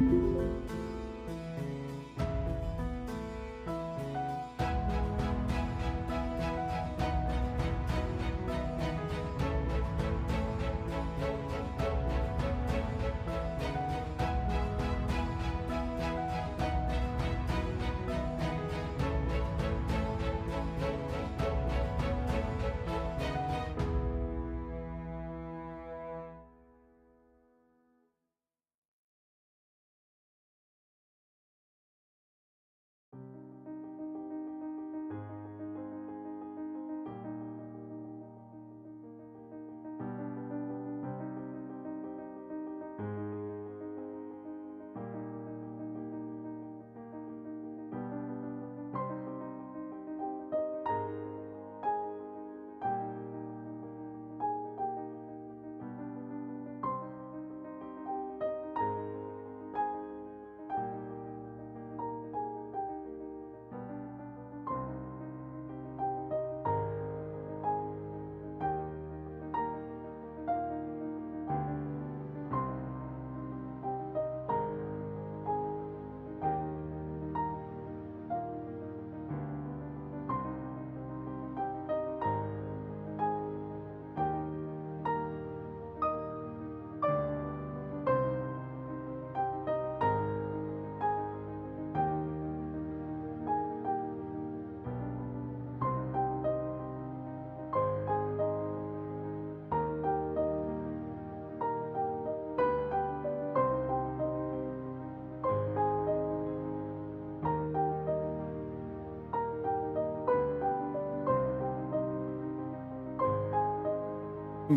To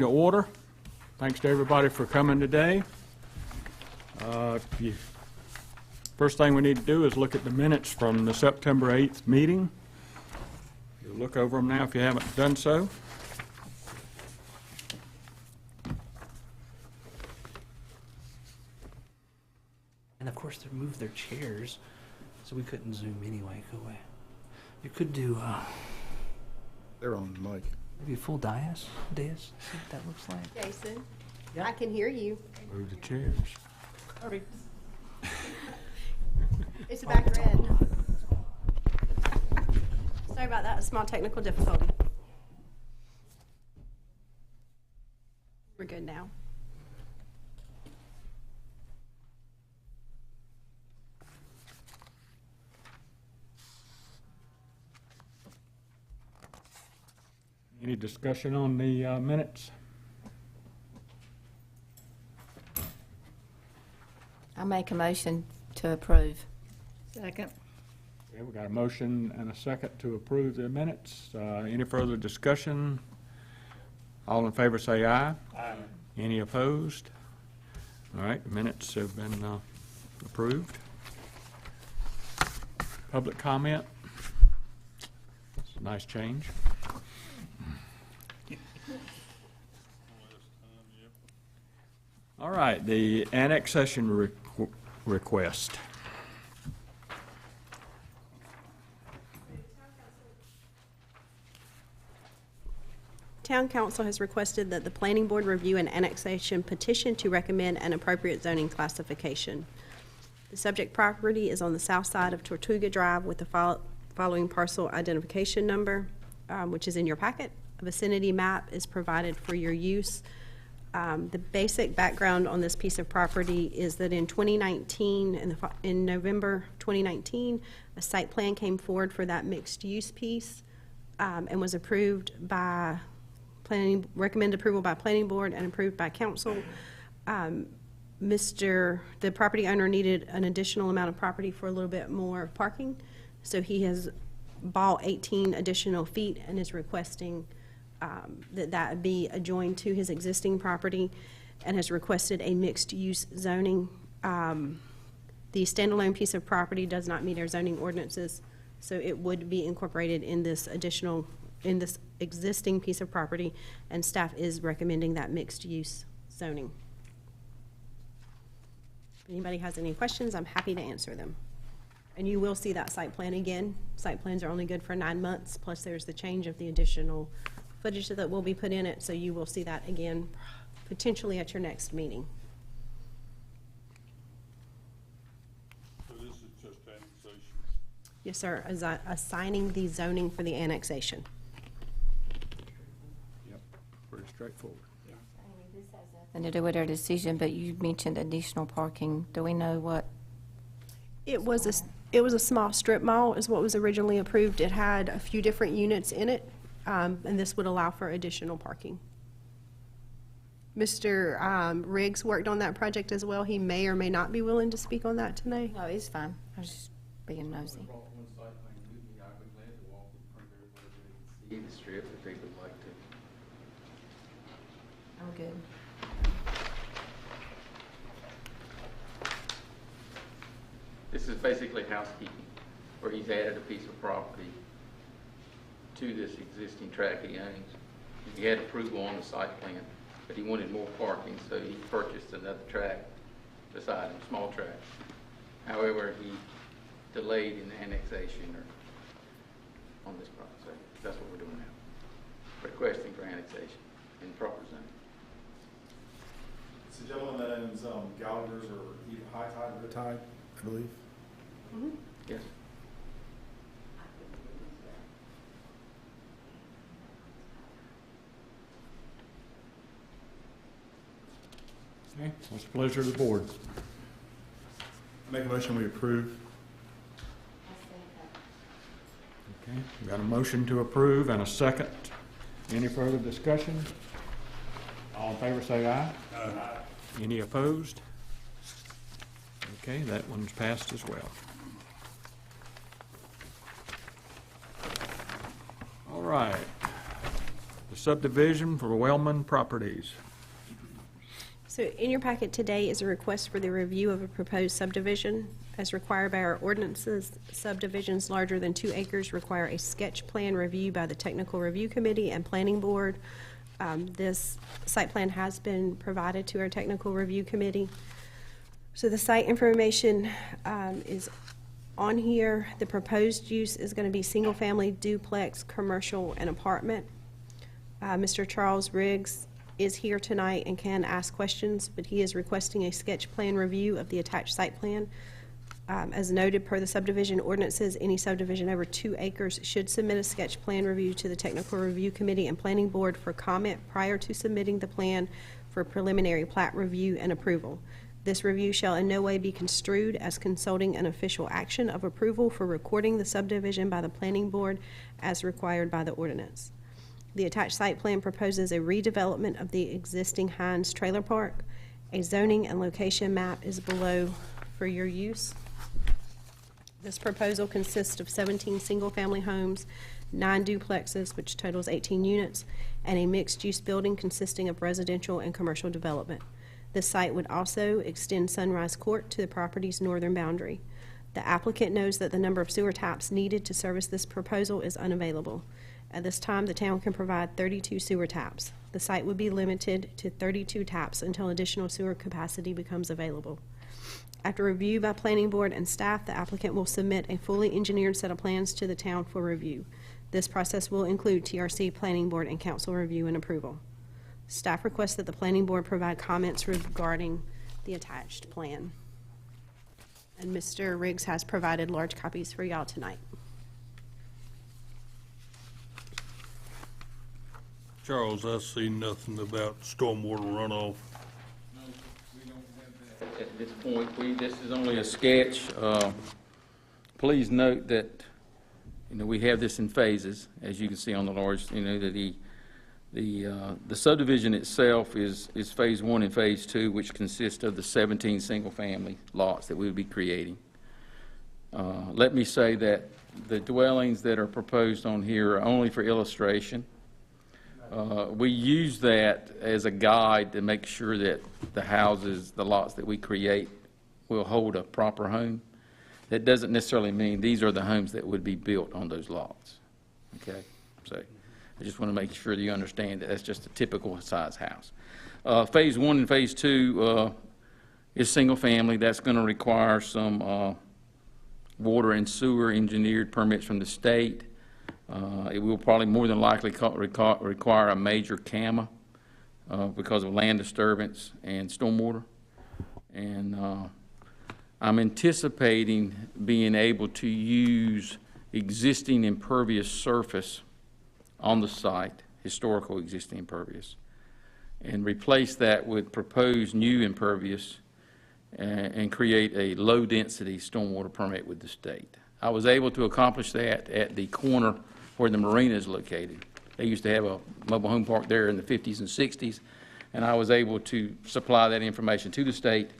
order. Thanks to everybody for coming today. First thing we need to do is look at the minutes from the September 8th meeting. You'll look over them now if you haven't done so. And of course, they moved their chairs, so we couldn't Zoom anyway, could we? You could do, They're on the mic. maybe a full dais, see what that looks like. Jason, Yeah. I can hear you. Move the chairs. It's the back red. Sorry about that, a small technical difficulty. We're good now. Any discussion on the minutes? I make a motion to approve. Second. Okay, we got a motion and a second to approve the minutes. Any further discussion? All in favor say aye. Aye. Any opposed? All right, the minutes have been approved. Public comment? It's a nice change. All right, the annexation request. Town Council has requested that the Planning Board review an annexation petition to recommend an appropriate zoning classification. The subject property is on the south side of Tortuga Drive with the following parcel identification number, which is in your packet. A vicinity map is provided for your use. The basic background on this piece of property is that in 2019, in November 2019, a site plan came forward for that mixed-use piece and was approved by recommended approval by Planning Board and approved by Council. The property owner needed an additional amount of property for a little bit more parking, so he has bought 18 additional feet and is requesting that be adjoined to his existing property and has requested a mixed-use zoning. The standalone piece of property does not meet our zoning ordinances, so it would be incorporated in this existing piece of property, and staff is recommending that mixed-use zoning. If anybody has any questions, I'm happy to answer them. And you will see that site plan again. Site plans are only good for 9 months, plus there's the change of the additional footage that will be put in it, so you will see that again potentially at your next meeting. Yes, sir, assigning the zoning for the annexation. Yep, pretty straightforward. And to do with our decision, but you mentioned additional parking. Do we know what? It was a small strip mall is what was originally approved. It had a few different units in it, and this would allow for additional parking. Mr. Riggs worked on that project as well. He may or may not be willing to speak on that tonight. No, it's fine. I was just being nosy. See the strip if they would like to. I'm good. This is basically housekeeping, where he's added a piece of property to this existing tract he owns. He had approval on the site plan, but he wanted more parking, so he purchased another tract beside him, small tract. However, he delayed in annexation or on this project. So that's what we're doing now. Requesting for annexation in proper zone. It's the gentleman that owns Gallagher's or either High Tide or Good Tide, I believe. Yes. Okay, what's the pleasure of the board? Make a motion, we approve. Okay, we got a motion to approve and a second. Any further discussion? All in favor say aye. Aye. Any opposed? Okay, that one's passed as well. All right. The subdivision for Wellman Properties. So in your packet today is a request for the review of a proposed subdivision. As required by our ordinances, subdivisions larger than 2 acres require a sketch plan review by the Technical Review Committee and Planning Board. This site plan has been provided to our Technical Review Committee. So the site information is on here. The proposed use is going to be single-family, duplex, commercial, and apartment. Mr. Charles Riggs is here tonight and can ask questions, but he is requesting a sketch plan review of the attached site plan. As noted per the subdivision ordinances, any subdivision over 2 acres should submit a sketch plan review to the Technical Review Committee and Planning Board for comment prior to submitting the plan for preliminary plat review and approval. This review shall in no way be construed as consulting an official action of approval for recording the subdivision by the Planning Board as required by the ordinance. The attached site plan proposes a redevelopment of the existing Hines Trailer Park. A zoning and location map is below for your use. This proposal consists of 17 single-family homes, 9 duplexes, which totals 18 units, and a mixed-use building consisting of residential and commercial development. This site would also extend Sunrise Court to the property's northern boundary. The applicant knows that the number of sewer taps needed to service this proposal is unavailable. At this time, the town can provide 32 sewer taps. The site would be limited to 32 taps until additional sewer capacity becomes available. After review by Planning Board and staff, the applicant will submit a fully engineered set of plans to the town for review. This process will include TRC, Planning Board, and Council review and approval. Staff requests that the Planning Board provide comments regarding the attached plan. And Mr. Riggs has provided large copies for y'all tonight. Charles, I see nothing about stormwater runoff. At this point, this is only a sketch. Please note that, we have this in phases, as you can see on the large, that the subdivision itself is phase 1 and phase 2, which consist of the 17 single-family lots that we would be creating. Let me say that the dwellings that are proposed on here are only for illustration. We use that as a guide to make sure that the houses, the lots that we create will hold a proper home. That doesn't necessarily mean these are the homes that would be built on those lots. Okay? So I just want to make sure that you understand that that's just a typical size house. Phase 1 and phase 2 is single family. That's going to require some water and sewer engineered permits from the state. It will probably more than likely require a major CAMA because of land disturbance and stormwater. And I'm anticipating being able to use existing impervious surface on the site, historical existing impervious, and replace that with proposed new impervious and create a low-density stormwater permit with the state. I was able to accomplish that at the corner where the marina is located. They used to have a mobile home park there in the 50s and 60s, and I was able to supply that information to the state,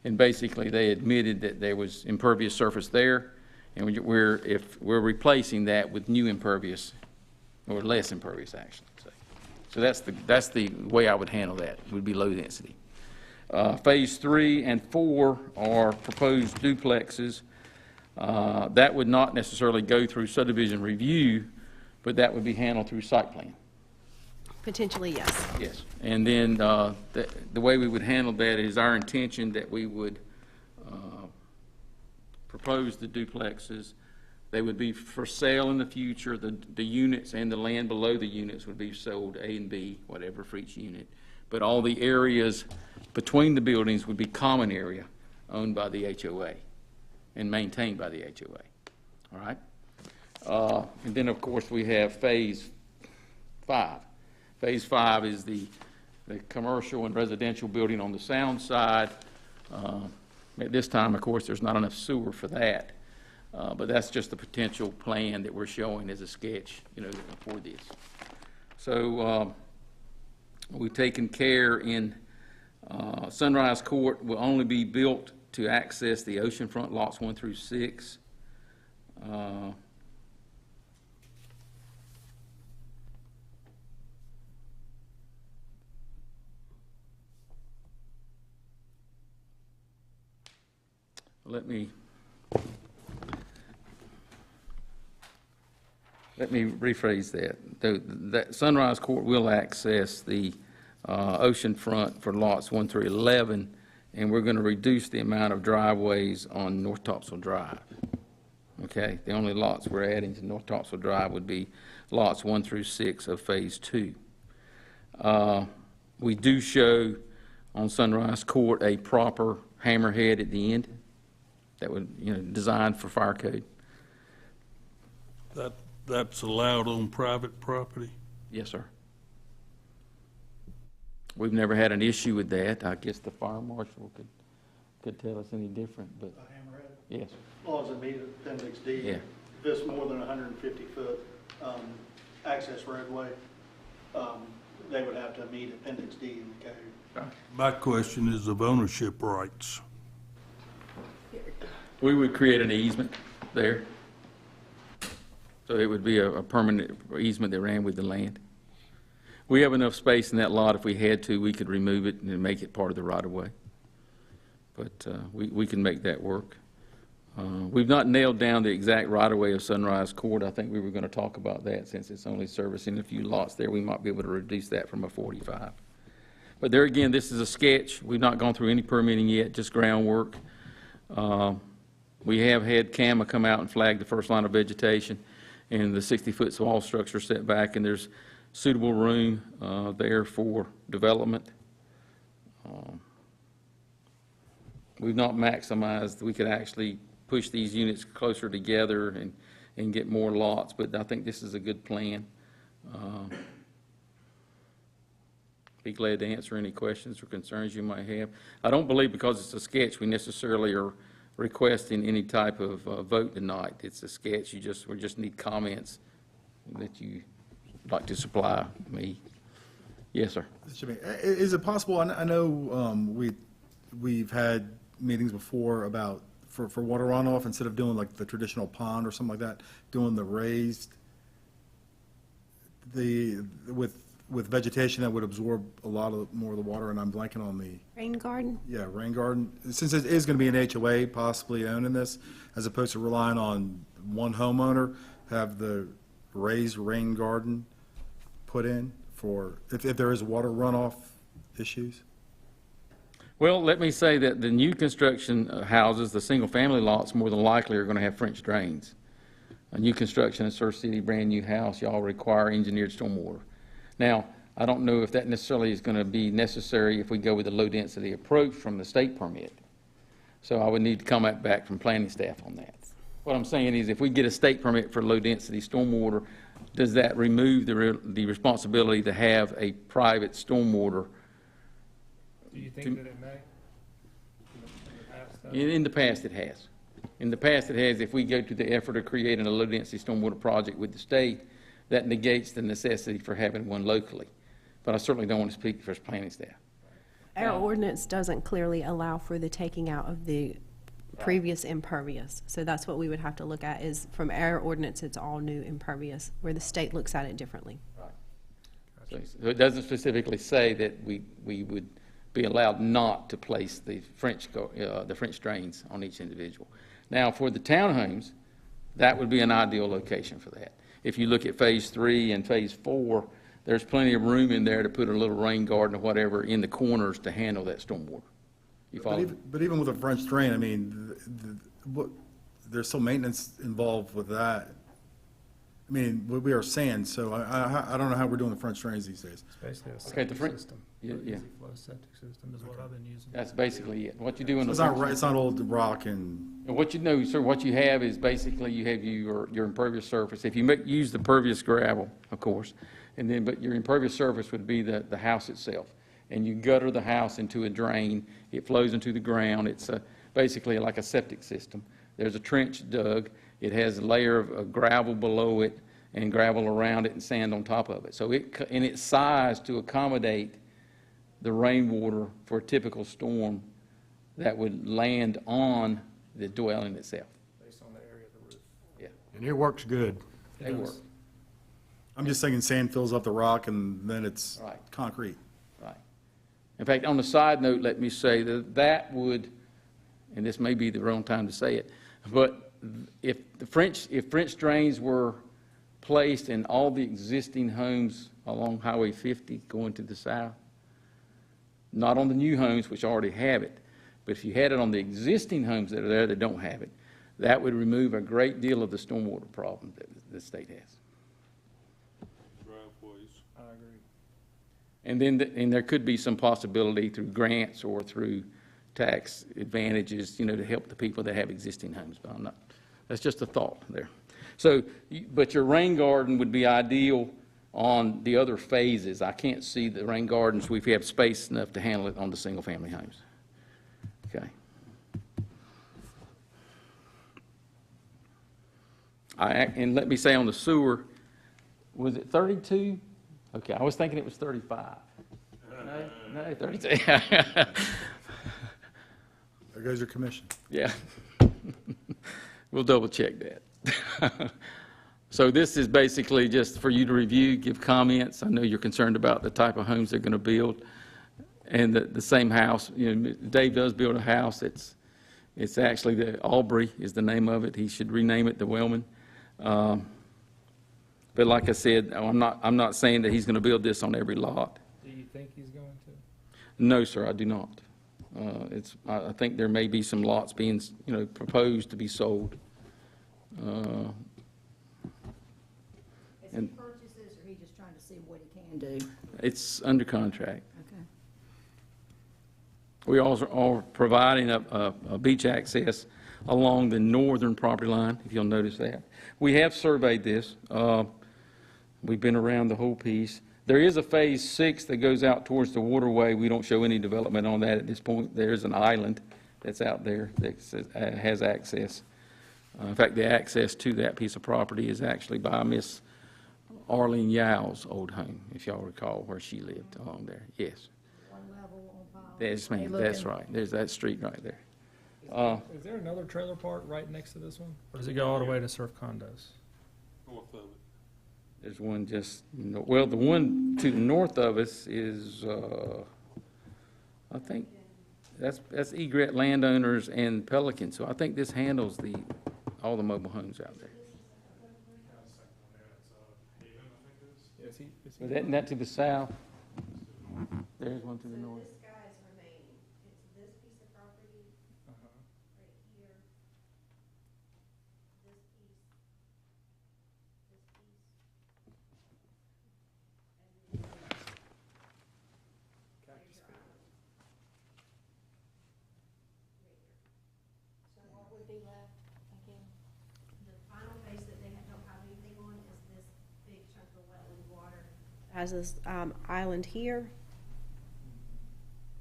and basically they admitted that there was impervious surface there, and we're replacing that with new impervious, or less impervious actually. So that's the way I would handle that, would be low density. Phase 3 and 4 are proposed duplexes. That would not necessarily go through subdivision review, but that would be handled through site plan. Potentially, yes. Yes. And then the way we would handle that is our intention that we would propose the duplexes. They would be for sale in the future. The units and the land below the units would be sold A and B, whatever, for each unit. But all the areas between the buildings would be common area owned by the HOA and maintained by the HOA. All right? And then, of course, we have Phase 5. Phase 5 is the commercial and residential building on the sound side. At this time, of course, there's not enough sewer for that. But that's just the potential plan that we're showing as a sketch, for this. So we've taken care in Sunrise Court will only be built to access the oceanfront lots 1 through 6. Let me rephrase that. That Sunrise Court will access the oceanfront for lots 1 through 11, and we're going to reduce the amount of driveways on North Topsail Drive. Okay? The only lots we're adding to North Topsail Drive would be lots 1 through 6 of Phase 2. We do show on Sunrise Court a proper hammerhead at the end that would, designed for fire code. That's allowed on private property? Yes, sir. We've never had an issue with that. I guess the fire marshal could tell us any different, but. A hammerhead? Yes. As long as it meets Appendix D. Yeah. If it's more than 150-foot access roadway, they would have to meet Appendix D in the code. My question is of ownership rights. We would create an easement there. So it would be a permanent easement that ran with the land. We have enough space in that lot. If we had to, we could remove it and make it part of the right-of-way. But we can make that work. We've not nailed down the exact right-of-way of Sunrise Court. I think we were going to talk about that since it's only servicing a few lots there. We might be able to reduce that from a 45. But there again, this is a sketch. We've not gone through any permitting yet, just groundwork. We have had CAMA come out and flag the first line of vegetation and the 60-foot wall structure setback, and there's suitable room there for development. We've not maximized, we could actually push these units closer together and get more lots, but I think this is a good plan. Be glad to answer any questions or concerns you might have. I don't believe because it's a sketch we necessarily are requesting any type of vote tonight. It's a sketch. We just need comments that you like to supply me. Yes, sir. Is it possible, I know we've had meetings before about, for water runoff, instead of doing like the traditional pond or something like that, doing the raised, with vegetation that would absorb a lot more of the water, and I'm blanking on the. Rain garden? Yeah, rain garden. Since it is going to be an HOA possibly owning this, as opposed to relying on one homeowner, have the raised rain garden put in for, if there is water runoff issues? Well, let me say that the new construction houses, the single-family lots, more than likely are going to have French drains. A new construction in Surf City, brand-new house, y'all require engineered stormwater. Now, I don't know if that necessarily is going to be necessary if we go with the low-density approach from the state permit. So I would need to comment back from planning staff on that. What I'm saying is, if we get a state permit for low-density stormwater, does that remove the responsibility to have a private stormwater? Do you think that it may? In the past, it has. In the past, it has. If we go to the effort of creating a low-density stormwater project with the state, that negates the necessity for having one locally. But I certainly don't want to speak for planning staff. Our ordinance doesn't clearly allow for the taking out of the previous impervious. So that's what we would have to look at is from our ordinance, it's all new impervious, where the state looks at it differently. So it doesn't specifically say that we would be allowed not to place the French drains on each individual. Now, for the townhomes, that would be an ideal location for that. If you look at Phase 3 and Phase 4, there's plenty of room in there to put a little rain garden or whatever in the corners to handle that stormwater. You follow? But even with a French drain, I mean, there's still maintenance involved with that. I mean, we are sand, so I don't know how we're doing the French drains these days. It's basically a Okay, the septic French- system. yeah. Easy flow septic system is what I've been using. That's basically it. What you do in the It's not, it's not old rock and, And what you know, sir, what you have is basically you have your impervious surface. If you use the pervious gravel, of course, and then, but your impervious surface would be the house itself. And you gutter the house into a drain. It flows into the ground. It's basically like a septic system. There's a trench dug. It has a layer of gravel below it and gravel around it and sand on top of it. So and it's sized to accommodate the rainwater for a typical storm that would land on the dwelling itself. Based on the area of the roof. Yeah, And it works good. they work. I'm just thinking sand fills up the rock and then it's Right. concrete. Right. In fact, on a side note, let me say that would, and this may be the wrong time to say it, but if French drains were placed in all the existing homes along Highway 50 going to the south, not on the new homes which already have it, but if you had it on the existing homes that are there that don't have it, that would remove a great deal of the stormwater problem that the state has. Driveways. I agree. And then, and there could be some possibility through grants or through tax advantages, to help the people that have existing homes, but I'm not, that's just a thought there. So, but your rain garden would be ideal on the other phases. I can't see the rain gardens, if we have space enough to handle it on the single-family homes. Okay. And let me say on the sewer, was it 32? Okay, I was thinking it was 35. No, 32. There goes your commission. Yeah. We'll double check that. So this is basically just for you to review, give comments. I know you're concerned about the type of homes they're going to build. And the same house, Dave does build a house. It's actually the Aubrey is the name of it. He should rename it the Wellman. But like I said, I'm not saying that he's going to build this on every lot. Do you think he's going to? No, sir, I do not. I think there may be some lots being, proposed to be sold. Is he purchases, or he just trying to see what he can do? It's under contract. Okay. We also are providing a beach access along the northern property line, if you'll notice that. We have surveyed this. We've been around the whole piece. There is a Phase 6 that goes out towards the waterway. We don't show any development on that at this point. There's an island that's out there that has access. In fact, the access to that piece of property is actually by Miss Arlene Yow's old home, if y'all recall where she lived along there. Yes. One level on pile. Yes, ma'am. That's right. There's that street right there. Is there another trailer park right next to this one? Or does it go all the way to surf condos? North of it. There's one just, well, the one to the north of us is, I think, that's Egret Landowners and Pelican, so I think this handles all the mobile homes out there. Isn't that to the south? There's one to the north. This guy is remaining. It's this piece of property right here, this piece, and then be left again? The final face that they don't have anything on is this big chunk of wetland water. Has this island here.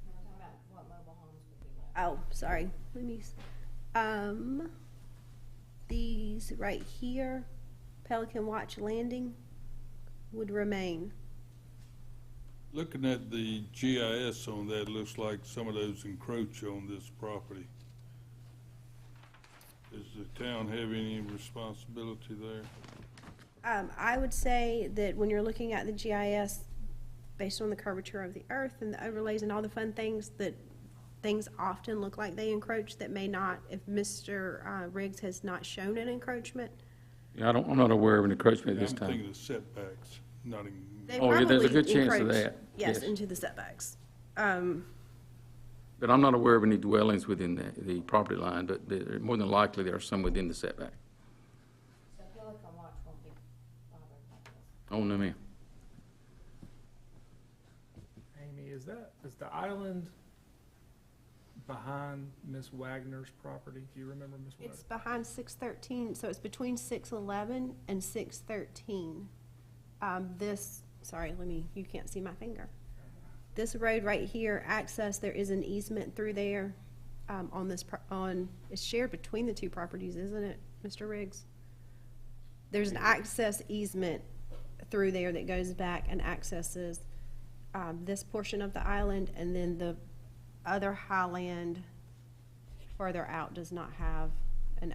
No, I'm talking about what mobile homes would be left. Oh, sorry. Let me. These right here, Pelican Watch Landing, would remain. Looking at the GIS on that, it looks like some of those encroach on this property. Does the town have any responsibility there? I would say that when you're looking at the GIS, based on the curvature of the earth and the overlays and all the fun things, that things often look like they encroach that may not, if Mr. Riggs has not shown an encroachment. Yeah, I'm not aware of an encroachment at this I'm time. thinking of setbacks, not in. They Oh, yeah, there's a probably good chance of encroach, that. Yes, Yes. into the setbacks. But I'm not aware of any dwellings within the property line, but more than likely there are some within the setback. So Pelican Watch won't be bothered by this. Oh, no, ma'am. Amy, is the island behind Miss Wagner's property? Do you remember Miss Wagner? It's behind 613, so it's between 611 and 613. You can't see my finger. This road right here, there is an easement through there, it's shared between the two properties, isn't it, Mr. Riggs? There's an access easement through there that goes back and accesses, this portion of the island, and then the other highland further out does not have an.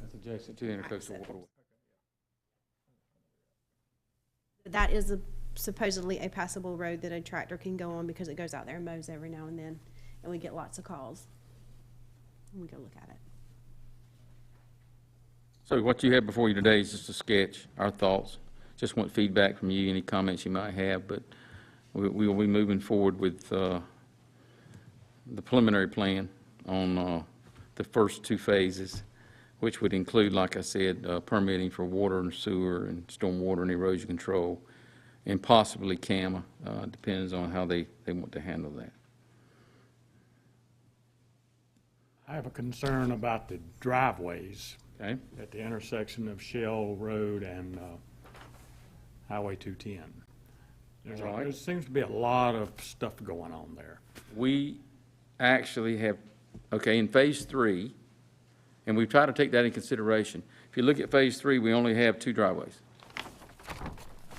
That's adjacent to the intercoastal waterway. That is supposedly a passable road that a tractor can go on because it goes out there and mows every now and then, and we get lots of calls. And we go look at it. So what you have before you today is just a sketch, our thoughts. Just want feedback from you, any comments you might have, but we will be moving forward with the preliminary plan on the first two phases, which would include, like I said, permitting for water and sewer and stormwater and erosion control, and possibly CAMA, depends on how they want to handle that. I have a concern about the driveways Okay? at the intersection of Shell Road and Highway 210. Right. There seems to be a lot of stuff going on there. We actually have, okay, in phase 3, and we've tried to take that in consideration. If you look at phase 3, we only have 2 driveways.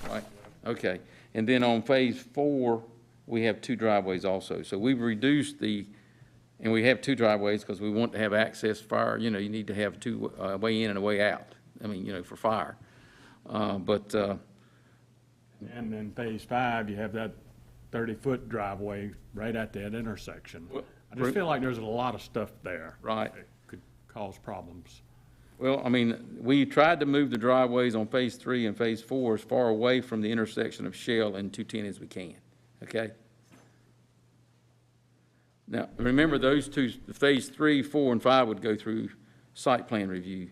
Right? Okay. And then on phase 4, we have 2 driveways also. So we've reduced and we have 2 driveways because we want to have access fire. You know, you need to have 2, a way in and a way out. I mean, you know, for fire. And then phase 5, you have that 30-foot driveway right at that intersection. Well, I just feel like there's a lot of stuff there. Right. That could cause problems. Well, I mean, we tried to move the driveways on phase 3 and phase 4 as far away from the intersection of Shell and 210 as we can, okay? Now, remember those two, phase 3, 4, and 5 would go through site plan review.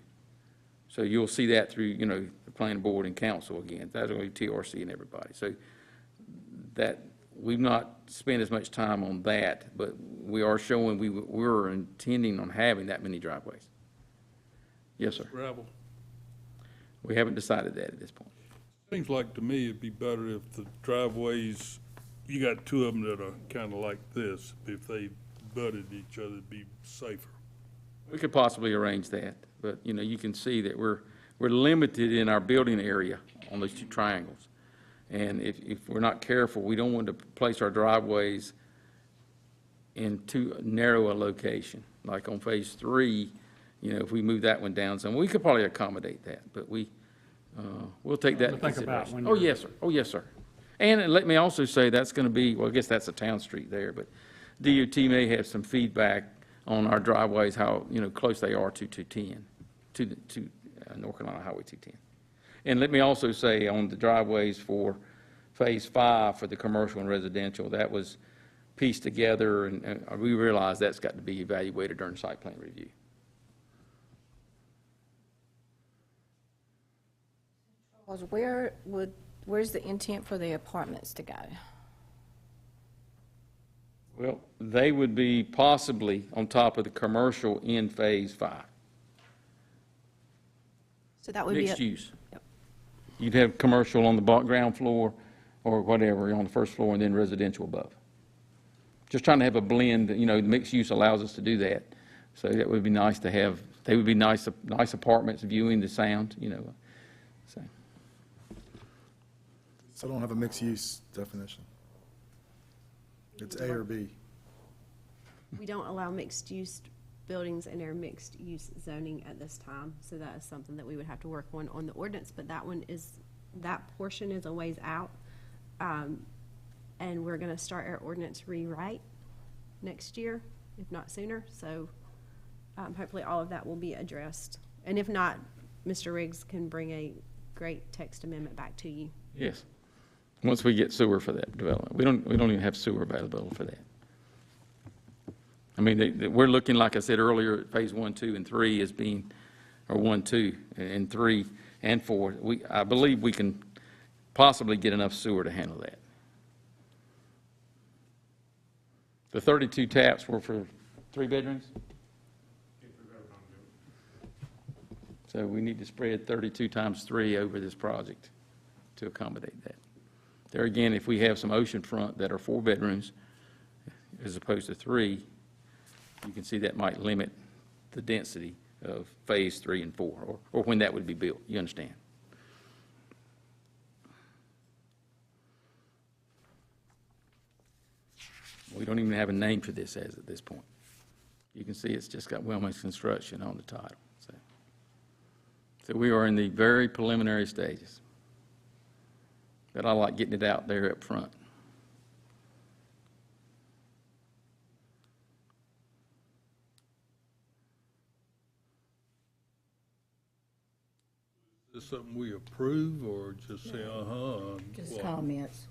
So you'll see that through, you know, the planning board and council again. That's going to be TRC and everybody. So that, we've not spent as much time on that, but we are showing we're intending on having that many driveways. Yes, sir. Gravel. We haven't decided that at this point. Seems like to me it'd be better if the driveways, you got 2 of them that are kind of like this. If they butted each other, it'd be safer. We could possibly arrange that, but, you know, you can see that we're limited in our building area on those 2 triangles. And if we're not careful, we don't want to place our driveways in too narrow a location. Like on phase 3, you know, if we move that one down some, we could probably accommodate that, but we'll take that into Think about consideration. when Oh, you're- yes, sir. Oh, yes, sir. And let me also say that's going to be, well, I guess that's a town street there, but DOT may have some feedback on our driveways, how, you know, close they are to 210, to North Carolina Highway 210. And let me also say on the driveways for phase 5 for the commercial and residential, that was pieced together, and we realize that's got to be evaluated during site plan review. Where's the intent for the apartments to go? Well, they would be possibly on top of the commercial in phase 5. So that would be Mixed use. Yep. You'd have commercial on the ground floor or whatever, on the first floor, and then residential above. Just trying to have a blend, mixed use allows us to do that. So that would be nice to have, they would be nice apartments viewing the sound, so. So I don't have a mixed-use definition. It's A or B. We don't allow mixed-use buildings in our mixed-use zoning at this time, so that is something that we would have to work on the ordinance, but that portion is a ways out. And we're gonna start our ordinance rewrite next year, if not sooner, so hopefully all of that will be addressed. And if not, Mr. Riggs can bring a great text amendment back to you. Yes. Once we get sewer for that development. We don't even have sewer available for that. I mean, we're looking, like I said earlier, at phase 1, 2, and 3 as being, or 1, 2, and 3, and 4. I believe we can possibly get enough sewer to handle that. The 32 taps were for 3 bedrooms? So we need to spread 32 times 3 over this project to accommodate that. There again, if we have some oceanfront that are 4 bedrooms as opposed to 3, you can see that might limit the density of phase 3 and 4, or when that would be built, you understand? We don't even have a name for this as at this point. You can see it's just got Wellman's Construction on the title. So we are in the very preliminary stages. But I like getting it out there up front. Is this something we approve or just say, Just Well, comments.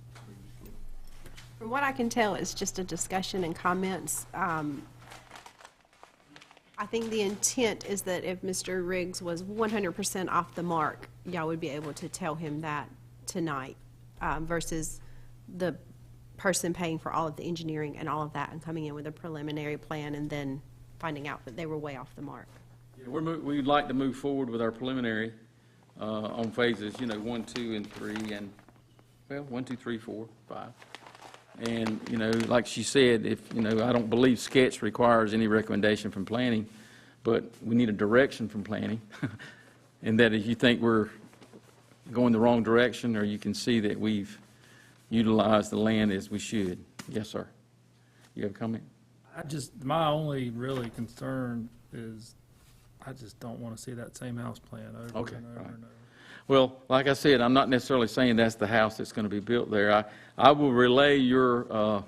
From what I can tell, it's just a discussion and comments. I think the intent is that if Mr. Riggs was 100% off the mark, y'all would be able to tell him that tonight, versus the person paying for all of the engineering and all of that and coming in with a preliminary plan and then finding out that they were way off the mark. Yeah, we'd like to move forward with our preliminary on phases, 1, 2, and 3, and, 1, 2, 3, 4, 5. And, like she said, if, I don't believe sketch requires any recommendation from planning, but we need a direction from planning. And that if you think we're going the wrong direction, or you can see that we've utilized the land as we should. Yes, sir. You have a comment? My only really concern is, I just don't want to see that same house plan over Okay, and over right. and over. Well, like I said, I'm not necessarily saying that's the house that's going to be built there. I will relay your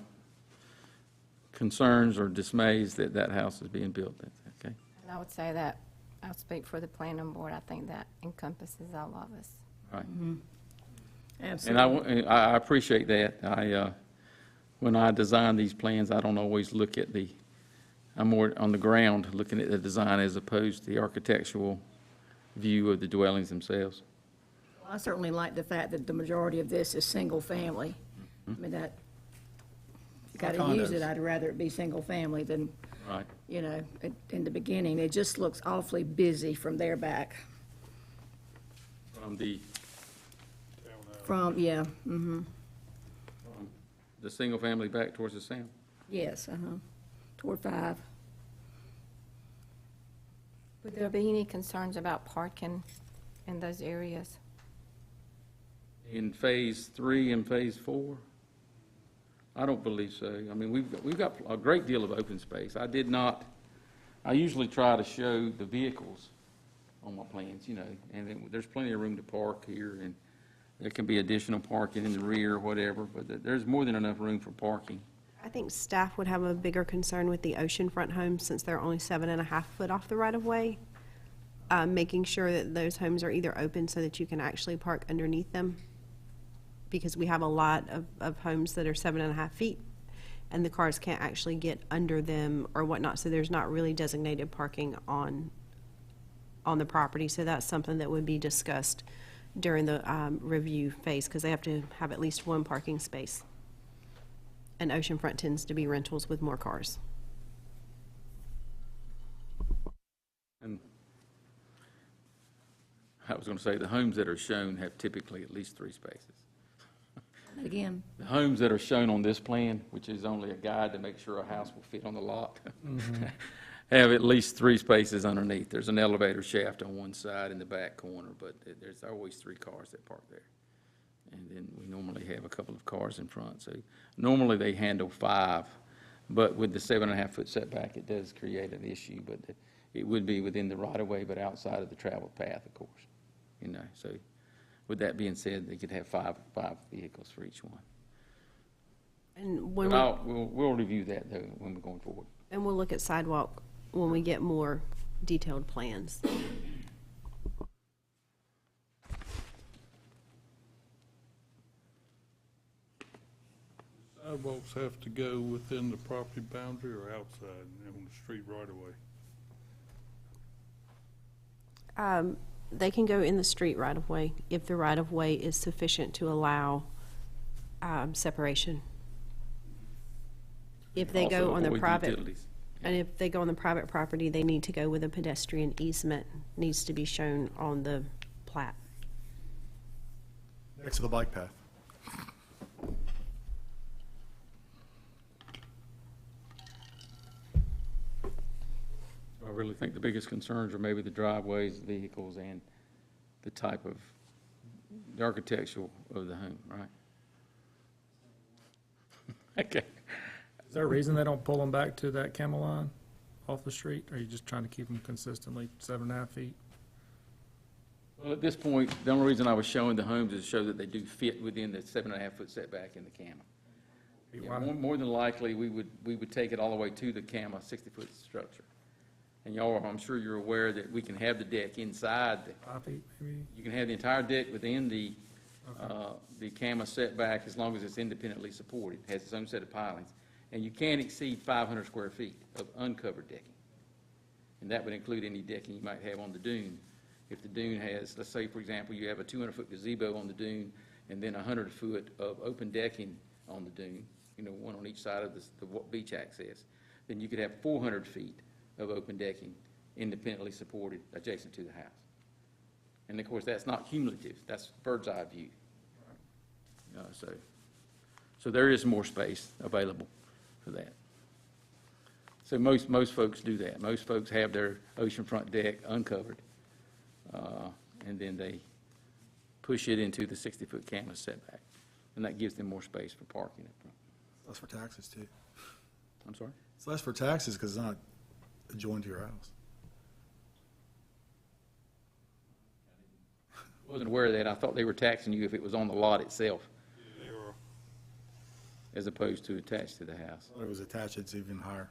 concerns or dismays that that house is being built. Okay? And I would say that, I'll speak for the planning board, I think that encompasses all of us. Right. Absolutely. And I appreciate that. When I design these plans, I don't always look at I'm more on the ground looking at the design as opposed to the architectural view of the dwellings themselves. I certainly like the fact that the majority of this is single-family. I mean, that, if you gotta use it, Condos. I'd rather it be single-family than, Right. in the beginning. It just looks awfully busy from there back. From the From, yeah, single family back towards the sound. yes, toward 5. Would there be any concerns about parking in those areas? In phase 3 and phase 4? I don't believe so. I mean, we've got a great deal of open space. I usually try to show the vehicles on my plans, and then there's plenty of room to park here, and there can be additional parking in the rear or whatever, but there's more than enough room for parking. I think staff would have a bigger concern with the oceanfront homes since they're only 7.5 foot off the right-of-way. Making sure that those homes are either open so that you can actually park underneath them, because we have a lot of homes that are 7.5 feet and the cars can't actually get under them or whatnot, so there's not really designated parking on the property. So that's something that would be discussed during the review phase, because they have to have at least one parking space. And oceanfront tends to be rentals with more cars. And I was going to say, the homes that are shown have typically at least 3 spaces. Again, The homes that are shown on this plan, which is only a guide to make sure a house will fit on the lot, have at least 3 spaces underneath. There's an elevator shaft on one side in the back corner, but there's always 3 cars that park there. And then we normally have a couple of cars in front. So normally they handle 5, but with the 7.5-foot setback, it does create an issue. But it would be within the right-of-way, but outside of the traveled path, of course. You know, so with that being said, they could have five vehicles for each one. And when But we'll review that, though, when we're going forward. and we'll look at sidewalk when we get more detailed plans. Sidewalks have to go within the property boundary or outside on the street right away? They can go in the street right of way if the right of way is sufficient to allow separation. If they Also go on the avoid private, utilities. and if they go on the private property, they need to go with a pedestrian easement, needs to be shown on the plat. Next to the bike path. I really think the biggest concerns are maybe the driveways, vehicles, and the type of, the architectural of the home, right? Okay. Is there a reason they don't pull them back to that camel line off the street? Or are you just trying to keep them consistently 7.5 feet? Well, at this point, the only reason I was showing the homes is to show that they do fit within the 7.5-foot setback in the CAMA. Yeah, more than likely, we would take it all the way to the CAMA 60-foot structure. And y'all, I'm sure you're aware that we can have the deck inside. 5 feet, maybe? You can have the entire deck within the CAMA setback as long as it's independently supported, has its own set of pilings. And you can't exceed 500 square feet of uncovered decking. And that would include any decking you might have on the dune. If the dune has, let's say, for example, you have a 200-foot gazebo on the dune and then 100-foot of open decking on the dune, you know, one on each side of the beach access, then you could have 400 feet of open decking independently supported adjacent to the house. And of course, that's not cumulative, that's bird's eye view. So there is more space available for that. So most folks do that. Most folks have their oceanfront deck uncovered, and then they push it into the 60-foot CAMA setback, and that gives them more space for parking up front. Less for taxes, too. I'm sorry? It's less for taxes because it's not adjoined to your house. I wasn't aware of that. I thought they were taxing you if it was on the lot itself, They are. as opposed to attached to the house. If it was attached, it's even higher.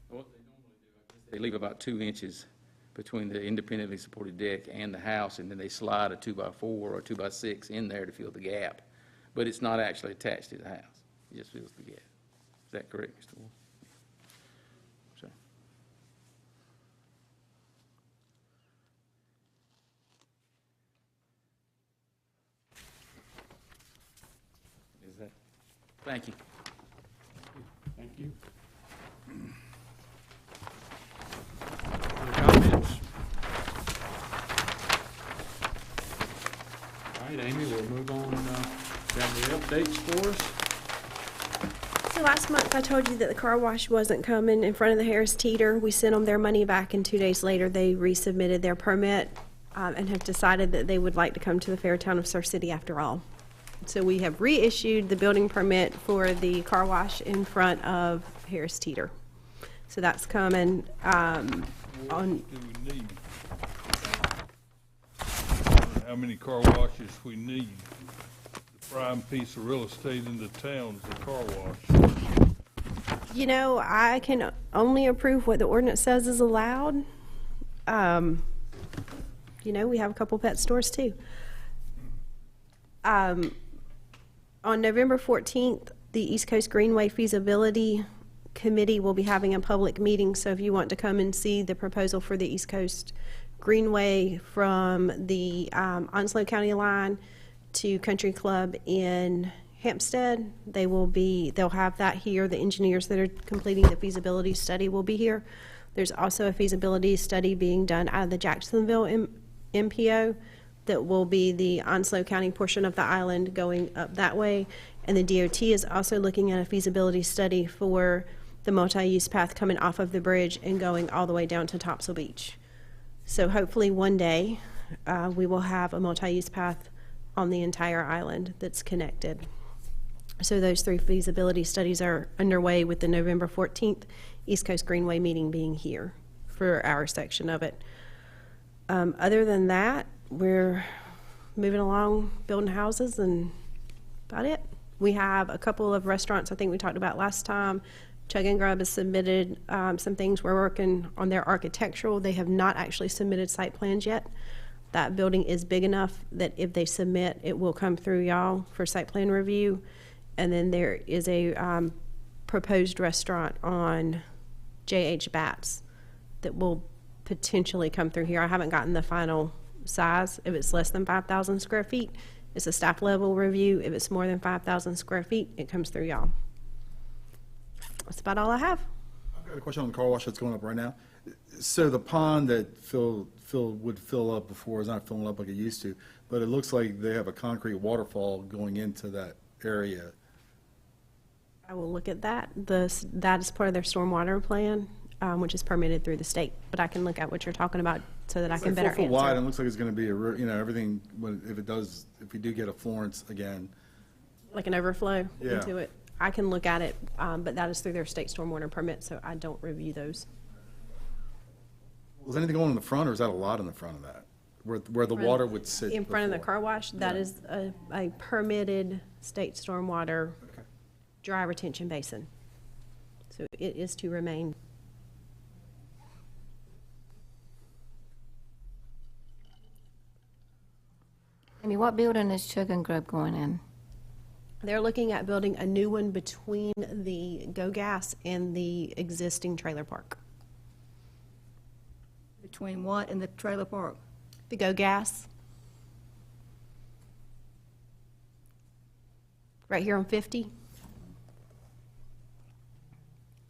What they normally do, I guess they leave about 2 inches between the independently supported deck and the house, and then they slide a 2x4 or 2x6 in there to fill the gap. But it's not actually attached to the house. It just fills the gap. Is that correct, Mr. Ward? So. Is that? Thank you. Thank you. Other comments? All right, Amy, we'll move on down the updates for us. So last month, I told you that the car wash wasn't coming in front of the Harris Teeter. We sent them their money back, and 2 days later, they resubmitted their permit and have decided that they would like to come to the fair town of Surf City after all. So we have reissued the building permit for the car wash in front of Harris Teeter. So that's coming on. What do we need? How many car washes we need? The prime piece of real estate in the town is the car wash. You know, I can only approve what the ordinance says is allowed. You know, we have a couple pet stores too. On November 14th, the East Coast Greenway Feasibility Committee will be having a public meeting, so if you want to come and see the proposal for the East Coast Greenway from the Onslow County line to Country Club in Hampstead, they'll have that here. The engineers that are completing the feasibility study will be here. There's also a feasibility study being done out of the Jacksonville MPO that will be the Onslow County portion of the island going up that way. And the DOT is also looking at a feasibility study for the multi-use path coming off of the bridge and going all the way down to Topsail Beach. So hopefully one day, we will have a multi-use path on the entire island that's connected. So those 3 feasibility studies are underway, with the November 14th East Coast Greenway meeting being here for our section of it. Other than that, we're moving along, building houses, and about it. We have a couple of restaurants I think we talked about last time. Chug and Grub has submitted some things. We're working on their architectural. They have not actually submitted site plans yet. That building is big enough that if they submit, it will come through y'all for site plan review. And then there is a proposed restaurant on J.H. Batts that will potentially come through here. I haven't gotten the final size. If it's less than 5,000 square feet, it's a staff level review. If it's more than 5,000 square feet, it comes through y'all. That's about all I have. I've got a question on the car wash that's going up right now. So the pond that would fill up before is not filling up like it used to, but it looks like they have a concrete waterfall going into that area. I will look at that. That is part of their stormwater plan, which is permitted through the state. But I can look at what you're talking about so that I can better answer. 4 foot wide, and it looks like it's going to be everything, if we do get a Florence again. Like an overflow Yeah. into it. I can look at it, but that is through their state stormwater permit, so I don't review those. Was anything going in the front, or is that a lot in the front of that? Where the water would sit In front of the before? car wash, that is a permitted state stormwater dry retention basin. So it is to remain. Amy, what building is Chug and Grub going in? They're looking at building a new one between the Go Gas and the existing trailer park. Between what and the trailer park? The Go Gas. Right here on 50.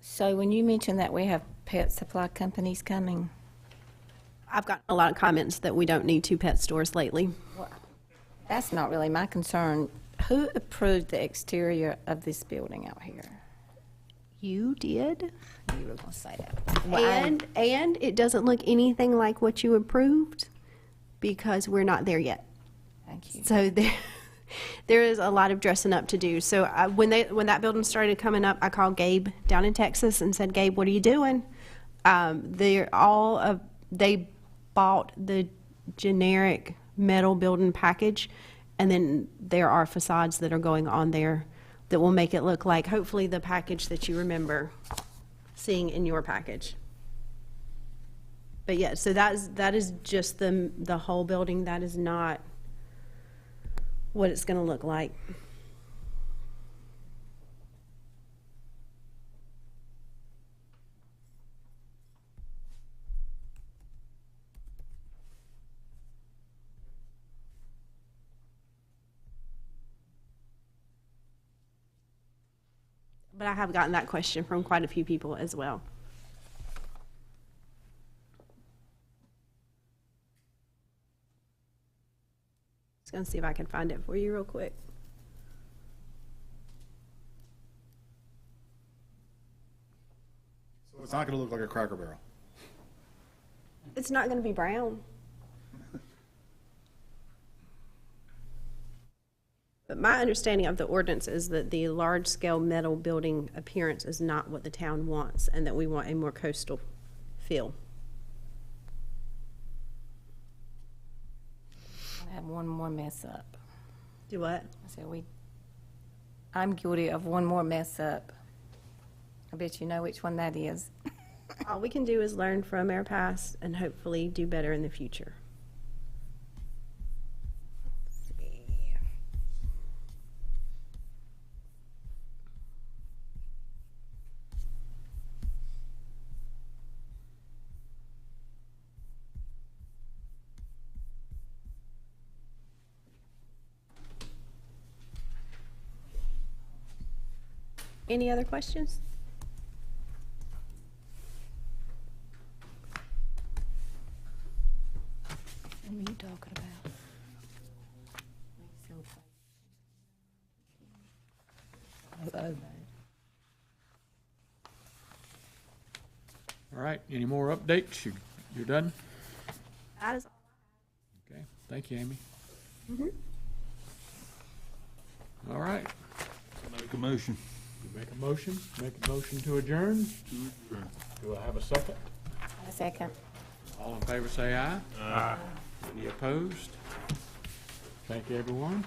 So when you mentioned that we have pet supply companies coming, I've gotten a lot of comments that we don't need 2 pet stores lately. that's not really my concern. Who approved the exterior of this building out here? You did. You were going to say that. Well, And it doesn't look anything like what you approved because we're not there yet. Thank you. So there is a lot of dressing up to do. So when that building started coming up, I called Gabe down in Texas and said, Gabe, what are you doing? They bought the generic metal building package, and then there are facades that are going on there that will make it look like hopefully the package that you remember seeing in your package. But yeah, so that is just the whole building. That is not what it's going to look like. But I have gotten that question from quite a few people as well. Just gonna see if I can find it for you real quick. So it's not going to look like a Cracker Barrel. It's not gonna be brown. But my understanding of the ordinance is that the large-scale metal building appearance is not what the town wants, and that we want a more coastal feel. I have one more mess up. Do what? I said I'm guilty of one more mess up. I bet you know which one that is. All we can do is learn from our past and hopefully do better in the future. Any other questions? are you talking about? All right, any more updates? You're done? That is all. Okay, thank you, Amy. All right, Make a motion. you make a motion to adjourn. Do I have a second? A second. All in favor, say aye. Aye. Any opposed? Thank you, everyone.